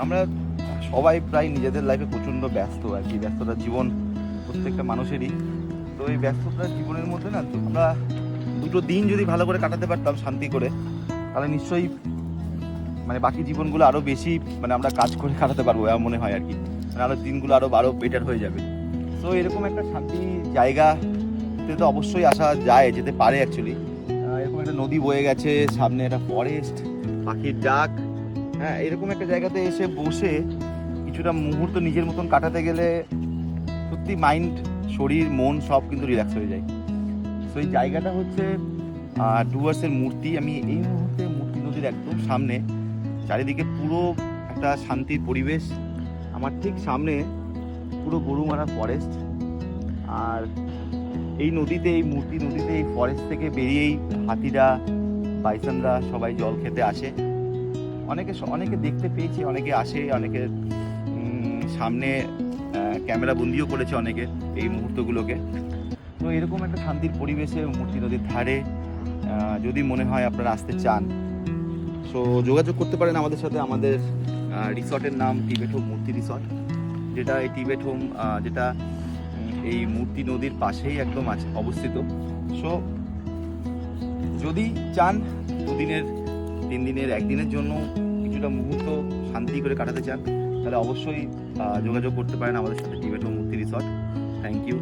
আমরা সবাই প্রায় নিজেদের লাইফে প্রচণ্ড ব্যস্ত আর কি, ব্যস্ততার জীবন প্রত্যেকটা মানুষেরই। তো এই ব্যস্ততার জীবনের মধ্যে না আমরা দুটো দিন যদি ভালো করে কাটাতে পারতাম শান্তি করে, তাহলে নিশ্চয়ই মানে বাকি জীবনগুলো আরও বেশি মানে আমরা কাজ করে কাটাতে পারবো এমন মনে হয় আর কি। মানে আরও দিনগুলো আরও বেটার হয়ে যাবে। তো এরকম একটা শান্তি জায়গাতে তো অবশ্যই আসা যায়, যেতে পারে অ্যাকচুয়ালি। এরকম একটা নদী বয়ে গেছে, সামনে একটা ফরেস্ট, পাখির ডাক, হ্যাঁ, এরকম একটা জায়গাতে এসে বসে কিছুটা মুহূর্ত নিজের মতন কাটাতে গেলে সত্যি মাইন্ড, শরীর, মন সব কিন্তু রিল্যাক্স হয়ে যায়। তো এই জায়গাটা হচ্ছে ডুয়ার্সের মূর্তি। আমি এই মুহূর্তে মূর্তি নদীর একদম সামনে, চারিদিকে পুরো একটা শান্তির পরিবেশ। আমার ঠিক সামনে পুরো গরুমারা ফরেস্ট, আর এই নদীতে, এই মূর্তি নদীতে, এই ফরেস্ট থেকে বেরিয়েই হাতিরা, বাইসনরা সবাই জল খেতে আসে। অনেকে দেখতে পেয়েছি, অনেকে আসে, অনেকে সামনে ক্যামেরা বন্দিও করেছে অনেকে এই মুহূর্তগুলোকে। তো এরকম একটা শান্তির পরিবেশে মূর্তি নদীর ধারে যদি মনে হয় আপনারা আসতে চান, সো যোগাযোগ করতে পারেন আমাদের সাথে। আমাদের রিসর্টের নাম টিবেট হোম মূর্তি রিসর্ট, যেটা এই টিবেট হোম যেটা এই মূর্তি নদীর পাশেই একদম আছে অবস্থিত। সো যদি চান 2 দিনের, 3 দিনের, 1 দিনের জন্য কিছুটা মুহূর্ত শান্তি করে কাটাতে চান, তাহলে অবশ্যই যোগাযোগ করতে পারেন আমাদের সাথে Tibet home Murti resort. Thank you.